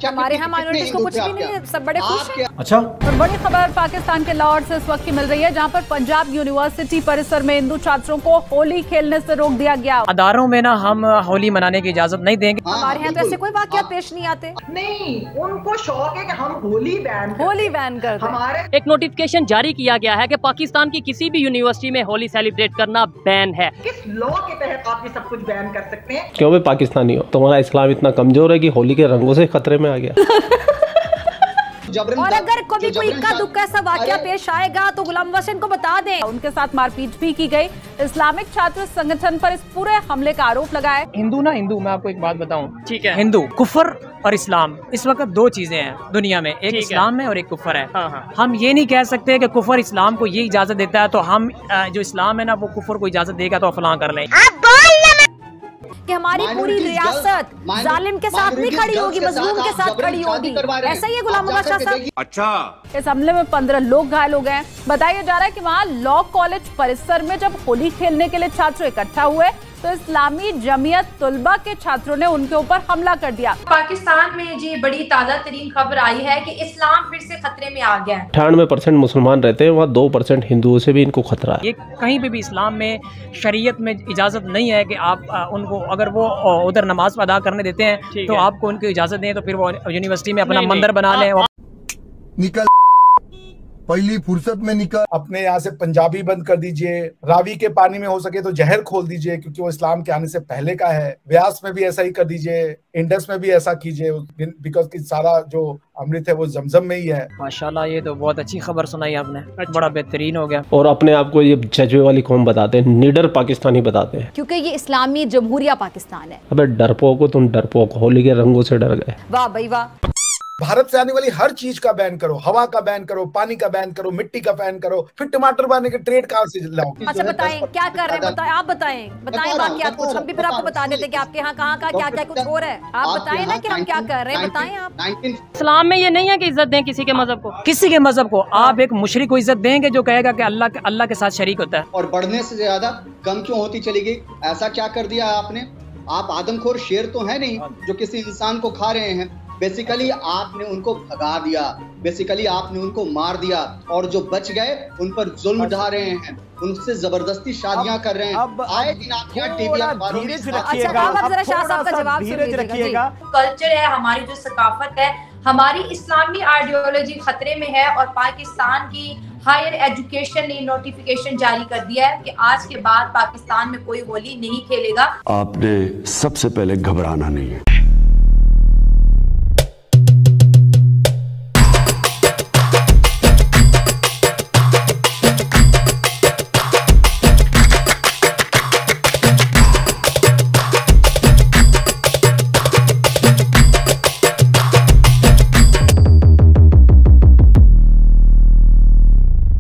हमारे यहाँ माइनॉरिटीज को कुछ भी नहीं है, सब बड़े खुश हैं। अच्छा, और बड़ी खबर पाकिस्तान के लाहौर से इस वक्त की मिल रही है, जहाँ पर पंजाब यूनिवर्सिटी परिसर में हिंदू छात्रों को होली खेलने से रोक दिया गया। अदारों में ना हम होली मनाने की इजाजत नहीं देंगे। हमारे यहाँ तो ऐसे कोई वाकया पेश नहीं आते। नहीं, उनको शौक है कि हम होली बैन कर दें। हमारे एक नोटिफिकेशन जारी किया गया है कि पाकिस्तान की किसी भी यूनिवर्सिटी में होली सेलिब्रेट करना बैन है। किस लॉ के तहत आप ये सब कुछ बैन कर सकते हैं? क्यों भाई पाकिस्तानी हो, तुम्हारा इस्लाम इतना कमजोर है कि होली के रंगों से खतरे में आ गया। और अगर कभी कोई इक्का दुक्का ऐसा वाकया पेश आएगा तो गुलाम वसन को बता दें। उनके साथ मारपीट भी की गई। इस्लामिक छात्र संगठन पर इस पूरे हमले का आरोप लगाया। हिंदू ना हिंदू, मैं आपको एक बात बताऊं, ठीक है, हिंदू कुफर और इस्लाम इस वक्त दो चीजें हैं दुनिया में, एक इस्लाम है और एक कुफर है। हाँ। हम ये नहीं कह सकते कि कुफर इस्लाम को ये इजाजत देता है तो हम जो इस्लाम है ना वो कुफर को इजाजत देगा तो फलां कर लें। कि हमारी पूरी रियासत जालिम के साथ नहीं खड़ी होगी, मजलूम के साथ खड़ी होगी। ऐसा ही है गुलाम बादशाह साहब। अच्छा, इस हमले में 15 लोग घायल हो गए। बताया जा रहा है कि वहाँ लॉ कॉलेज परिसर में जब होली खेलने के लिए छात्र इकट्ठा हुए तो इस्लामी जमीयत तुलबा के छात्रों ने उनके ऊपर हमला कर दिया। पाकिस्तान में जी बड़ी ताज़ा तरीन खबर आई है कि इस्लाम फिर से खतरे में आ गया है। 98% मुसलमान रहते हैं, वहाँ 2% हिंदुओं से भी इनको खतरा है। ये कहीं पे भी इस्लाम में शरीयत में इजाजत नहीं है कि आप उनको अगर वो उधर नमाज अदा करने देते हैं तो आपको उनको इजाजत दें तो फिर वो यूनिवर्सिटी में अपना मंदिर बना लें। निकल पहली फुर्सत में निकल। अपने यहाँ से पंजाबी बंद कर दीजिए, रावी के पानी में हो सके तो जहर खोल दीजिए क्योंकि वो इस्लाम के आने से पहले का है। व्यास में भी ऐसा ही कर दीजिए, इंडस में भी ऐसा कीजिए, बिकॉज की सारा जो अमृत है वो जमजम में ही है। माशाल्लाह, ये तो बहुत अच्छी खबर सुनाई आपने। अच्छा। बड़ा बेहतरीन हो गया। और अपने आप को ये जज्बे वाली कौम बताते हैं, निडर पाकिस्तानी बताते हैं, क्योंकि ये इस्लामी जमहूरिया पाकिस्तान है। अबे डरपोक हो तुम, डरपोक, होली के रंगों से डर गए। वाह भाई वाह। भारत से आने वाली हर चीज का बैन करो, हवा का बैन करो, पानी का बैन करो, मिट्टी का बैन करो, फिर टमाटर बनाने के ट्रेड कहाँ से लाओगे? अच्छा बताएं क्या कर रहे हैं, बताएं, आप बताएं बाकी आप कुछ, हम भी फिर आपको बता देते कि आपके यहाँ कहाँ क्या क्या कुछ हो रहा है। आप बताएं ना कि हम क्या कर रहे हैं, बताएं आप। इस्लाम में ये नहीं है कि इज्जत दें किसी के मजहब को, किसी के मजहब को। आप एक मुशरिक को इज्जत देंगे जो कहेगा कि अल्लाह के साथ शरीक होता है। और बढ़ने से ज्यादा कम क्यों होती चली गई? ऐसा क्या कर दिया आपने? आप आदमखोर शेर तो है नहीं जो किसी इंसान को खा रहे हैं। बेसिकली आपने उनको भगा दिया, बेसिकली आपने उनको मार दिया और जो बच गए उन पर जुल्म ढा रहे हैं, उनसे जबरदस्ती शादियां कर रहे हैं। आए दिन आप क्या टीवी अखबारों में कल्चर है, हमारी जो सकाफत है, हमारी इस्लामी आइडियोलॉजी खतरे में है। और पाकिस्तान की हायर एजुकेशन ने नोटिफिकेशन जारी कर दिया है कि आज के बाद पाकिस्तान में कोई होली नहीं खेलेगा। आपने सबसे पहले घबराना नहीं है।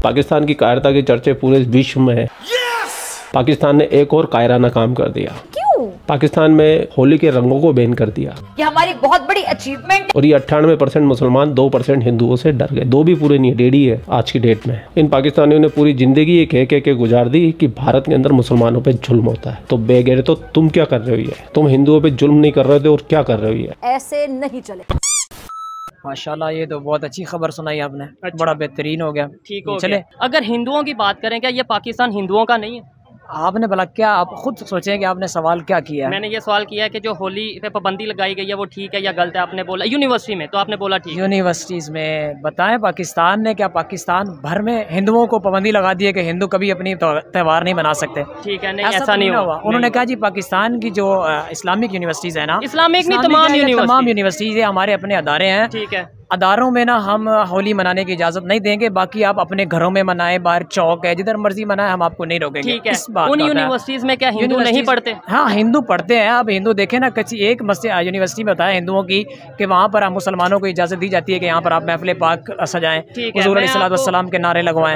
पाकिस्तान की कायरता के चर्चे पूरे विश्व में है। पाकिस्तान ने एक और कायराना काम कर दिया। क्यों? पाकिस्तान में होली के रंगों को बैन कर दिया। ये हमारी बहुत बड़ी अचीवमेंट। और ये 98% मुसलमान 2% हिंदुओं से डर गए। 2 भी पूरे नहीं, 1.5 ही है आज की डेट में। इन पाकिस्तानियों ने पूरी जिंदगी ये कह के गुजार दी कि भारत के अंदर मुसलमानों पे जुल्म होता है। तो बेगैर तो तुम क्या कर रहे हो? ये तुम हिंदुओं पे जुल्म नहीं कर रहे थे और क्या कर रहे हो? ये ऐसे नहीं चले। माशाल्लाह, ये तो बहुत अच्छी खबर सुनाई आपने। अच्छा। बड़ा बेहतरीन हो गया। ठीक हो चले। अगर हिंदुओं की बात करें, क्या ये पाकिस्तान हिंदुओं का नहीं है? आपने भला क्या आप खुद सोचें कि आपने सवाल क्या किया है? मैंने ये सवाल किया है कि जो होली पे पाबंदी लगाई गई है वो ठीक है या गलत है? आपने बोला यूनिवर्सिटी में, तो आपने बोला ठीक। यूनिवर्सिटीज़ में बताएं, पाकिस्तान ने क्या पाकिस्तान भर में हिंदुओं को पाबंदी लगा दी है कि हिंदू कभी अपनी त्यौहार नहीं मना सकते? ठीक है, नहीं ऐसा नहीं हुआ। उन्होंने कहा जी पाकिस्तान की जो इस्लामिक यूनिवर्सिटीज़ है ना, इस्लामिक नहीं, तमाम यूनिवर्सिटीज़ है, हमारे अपने अदारे हैं। ठीक है, अदारों में ना हम होली मनाने की इजाजत नहीं देंगे। बाकी आप अपने घरों में मनाएं, बाहर चौक है, जिधर मर्जी मनाएं, हम आपको नहीं रोकेंगे। ठीक है। इस बात उन यूनिवर्सिटीज में क्या हिंदू नहीं पढ़ते? हाँ, हिंदू पढ़ते हैं। अब हिंदू देखें ना, किसी एक यूनिवर्सिटी में बताया हिंदुओं की कि वहाँ पर हम मुसलमानों को इजाजत दी जाती है कि यहाँ पर आप महफिल पाक सजाएं, हुज़ूर अलैहिस्सलाम के नारे लगवाएं।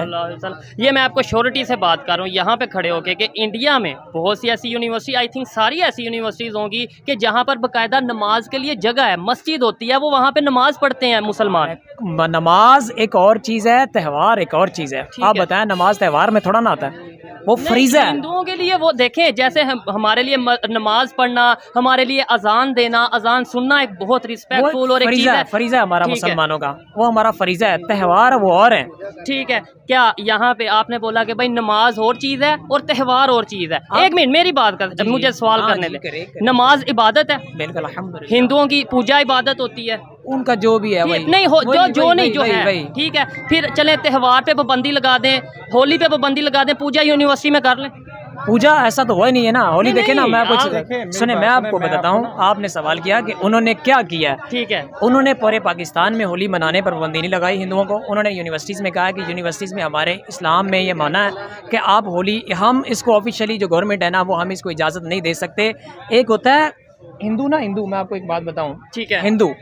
ये मैं आपको श्योरिटी से बात कर रहा हूँ यहाँ पे खड़े होके कि इंडिया में बहुत सी ऐसी यूनिवर्सिटी, आई थिंक सारी ऐसी यूनिवर्सिटीज होंगी कि जहाँ पर बाकायदा नमाज के लिए जगह है, मस्जिद होती है, वो वहाँ पे नमाज पढ़ते हैं मुसलमान। नमाज एक और चीज़ है, त्यौहार एक और चीज़ है। आप बताएं, नमाज त्यौहार में थोड़ा ना आता है। वो फरीजा है हिंदुओं के लिए। वो देखें जैसे हमारे लिए नमाज पढ़ना, हमारे लिए अजान देना, अजान सुनना एक बहुत रिस्पेक्टफुल और एक चीज है, फरीजा हमारा मुसलमानों का, वो हमारा फरीजा है। त्यौहार वो और है, ठीक है। क्या यहाँ पे आपने बोला कि भाई नमाज और चीज है और त्यौहार और चीज है। एक मिनट मेरी बात कर, मुझे सवाल करने दे। नमाज इबादत है, बिल्कुल अल्हम्दुलिल्लाह। हिंदुओं की पूजा इबादत होती है, उनका जो भी है वही नहीं हो जो नहीं जो है, ठीक है। फिर चले त्यौहार पे पाबंदी लगा दें, होली पे पाबंदी लगा दें, पूजा यूनिवर्सिटी में कर लें। पूजा ऐसा तो हुआ ही नहीं है ना। होली देखे ना, मैं कुछ सुने, मैं आपको बताता हूँ। आपने सवाल किया कि उन्होंने क्या किया, ठीक है। उन्होंने पूरे पाकिस्तान में होली मनाने पर पाबंदी नहीं लगाई हिंदुओं को। उन्होंने यूनिवर्सिटीज़ में कहा कि यूनिवर्सिटीज़ में हमारे इस्लाम में ये माना है कि आप होली, हम इसको ऑफिशियली जो गवर्नमेंट है ना, वो हम इसको इजाज़त नहीं दे सकते। एक होता है हिंदू ना, हिंदू, मैं आपको एक बात बताऊँ, ठीक है, हिंदू,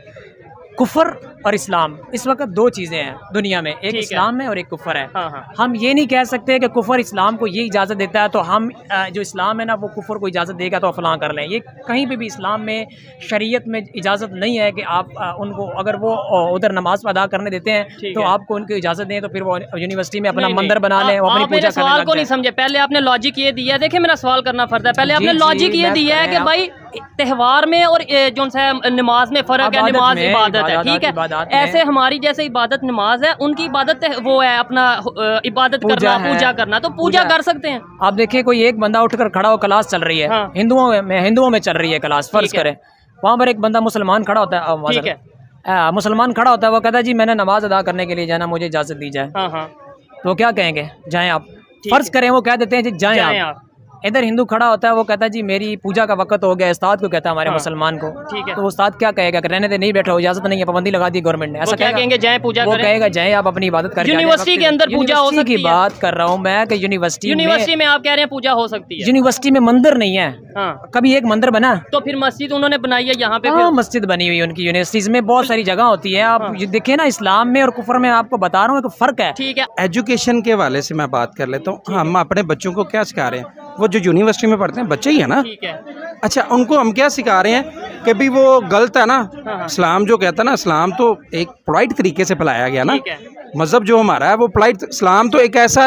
कुफर और इस्लाम, इस वक्त दो चीज़ें हैं दुनिया में, एक इस्लाम है और एक कुफर है। हम ये नहीं कह सकते कि कुफर इस्लाम को ये इजाज़त देता है तो हम जो इस्लाम है ना वो कुफर को इजाज़त देगा तो फलां कर लें। ये कहीं पे भी इस्लाम में, शरीयत में इजाज़त नहीं है कि आप उनको, अगर वो उधर नमाज अदा करने देते हैं तो आपको उनको इजाज़त दें तो फिर वो यूनिवर्सिटी में अपना मंदिर बना लें, अपनी पूजा करने सवाल को नहीं समझे। पहले आपने लॉजिक ये दिया है, देखिए मेरा सवाल करना फर्ज है। पहले आपने लॉजिक ये दिया है कि भाई त्यौहार में और जो है नमाज में फर्क है, नमाज इबादत है, ठीक है। ऐसे हमारी जैसे इबादत नमाज है, उनकी इबादत वो है अपना इबादत करना, पूजा करना, तो पूजा कर सकते हैं। आप देखिए कोई एक बंदा उठकर खड़ा हो, क्लास चल रही है हिंदुओं में चल रही है क्लास, फर्ज करें, वहाँ पर एक बंदा मुसलमान खड़ा होता है, मुसलमान खड़ा होता है, वो कहता है जी मैंने नमाज अदा करने के लिए जाना, मुझे इजाज़त दी जाए। तो क्या कहेंगे, जाएँ आप। फर्ज करें वो कह देते हैं जी जाएँ आप। इधर हिंदू खड़ा होता है, वो कहता है जी मेरी पूजा का वक्त हो गया, उस्ताद को कहता है हमारे मुसलमान को, ठीक है। तो उस्ताद क्या कहेगा, रहने दे, नहीं बैठो, इजाजत नहीं है, पाबंदी लगा दी गवर्नमेंट ने, ऐसा क्या कहेंगे, जाए पूजा वो कहेगा जाए आप अपनी इबादत करें। यूनिवर्सिटी के अंदर पूजा हो सकती है, बात कर रहा हूँ मैं कि यूनिवर्सिटी में आप कह रहे हैं पूजा हो सकती है। यूनिवर्सिटी में मंदिर नहीं है, कभी एक मंदिर बना तो फिर मस्जिद उन्होंने बनाई है यहाँ पे, मस्जिद बनी हुई है उनकी यूनिवर्सिटीज में, बहुत सारी जगह होती है। आप देखिए ना, इस्लाम में और कुफर में आपको बता रहा हूँ फर्क है, ठीक है। एजुकेशन के हवाले से मैं बात कर लेता हूँ। हम अपने बच्चों को क्या सिखा रहे हैं, वो जो यूनिवर्सिटी में पढ़ते हैं बच्चे ही है ना, ठीक है। अच्छा, उनको हम क्या सिखा रहे हैं कि भी वो गलत है ना। इस्लाम जो कहता है ना, इस्लाम तो एक पोलाइट तरीके से फैलाया गया ना, मज़हब जो हमारा है वो पोलाइट, इस्लाम तो एक ऐसा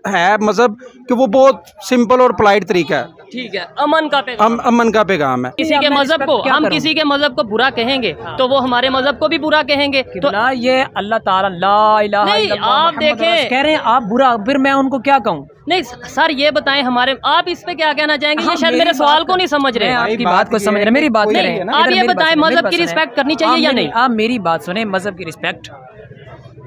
है मज़हब कि वो बहुत सिंपल और पोलाइट तरीका है, ठीक है। अमन का पैगाम, अमन का पैगाम है। किसी के मज़हब को हम किसी के मज़हब को बुरा कहेंगे तो वो हमारे मज़हब को भी बुरा कहेंगे। तो ये अल्लाह ताला ला इलाहा इल्लल्लाह आप देखें, कह रहे हैं आप बुरा, फिर मैं उनको क्या कहूँ। नहीं सर, ये बताएं हमारे, आप इस पे क्या कहना चाहेंगे? ये शायद मेरे सवाल को नहीं समझ रहे, आपकी बात को समझ रहे, मेरी बात करें। आप ये बताएं मज़हब की रिस्पेक्ट करनी चाहिए या नहीं? आप मेरी बात सुने, मज़हब की रिस्पेक्ट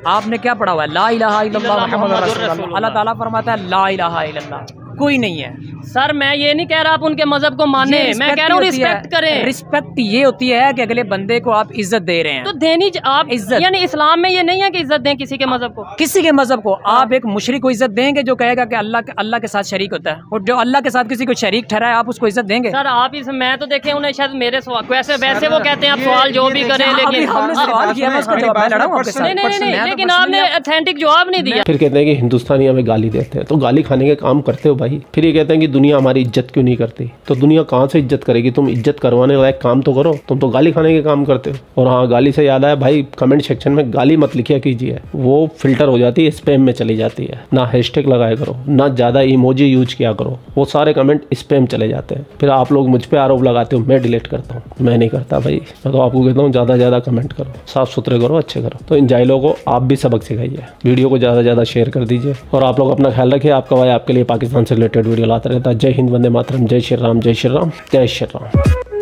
आपने क्या पढ़ा हुआ है? ला इलाहा इल्लल्लाह मुहम्मदुर रसूलुल्लाह। अल्लाह ताला फरमाता है ला इलाहा इल्लल्लाह, कोई नहीं है। सर मैं ये नहीं कह रहा आप उनके मजहब को माने, मैं कह रहा हूँ रिस्पेक्ट करें। रिस्पेक्ट ये होती है कि अगले बंदे को आप इज्जत दे रहे हैं, तो देनी आप इज्जत, यानी इस्लाम में ये नहीं है कि इज्जत दें किसी के मजहब को, किसी के मजहब को। आप एक मुशरिक को इज्जत देंगे जो कहेगा कि अल्लाह के साथ शरीक होता है, और जो अल्लाह के साथ किसी को शरीक ठहराए आप उसको इज्जत देंगे? सर आप इस, मैं तो देखे उन्हें शायद मेरे सवाल वैसे वो कहते हैं आप सवाल जो भी करें, लेकिन लेकिन आपने ऑथेंटिक जवाब नहीं दिया। फिर कहते हैं कि हिंदुस्तानी हमें गाली देते हैं, तो गाली खाने के काम करते हो भाई। फिर ये कहते हैं कि दुनिया हमारी इज्जत क्यों नहीं करती, तो दुनिया कहाँ से इज्जत करेगी? तुम इज्जत करवाने लायक काम तो करो, तुम तो गाली खाने के काम करते हो। और हाँ, गाली से याद आया भाई, कमेंट सेक्शन में गाली मत लिखिया कीजिए, वो फिल्टर हो जाती है, स्पैम में चली जाती है। ना हैशटैग लगाया करो, ना ज़्यादा इमोजी यूज किया करो, वो सारे कमेंट स्पैम चले जाते हैं। फिर आप लोग मुझ पर आरोप लगाते हो, मैं डिलीट करता हूँ, मैं नहीं करता भाई। मैं तो आपको कहता हूँ ज़्यादा से ज़्यादा कमेंट करो, साफ सुथरे करो, अच्छे करो। तो इन जाहिलों को आप भी सबक सिखाइए, वीडियो को ज़्यादा से ज़्यादा शेयर कर दीजिए, और आप लोग अपना ख्याल रखिए। आपका भाई आपके लिए पाकिस्तान से रिलेटेड वीडियो लाता रहता है। जय हिंद, वंदे मातरम, जय श्री राम, जय श्री राम, जय श्री राम।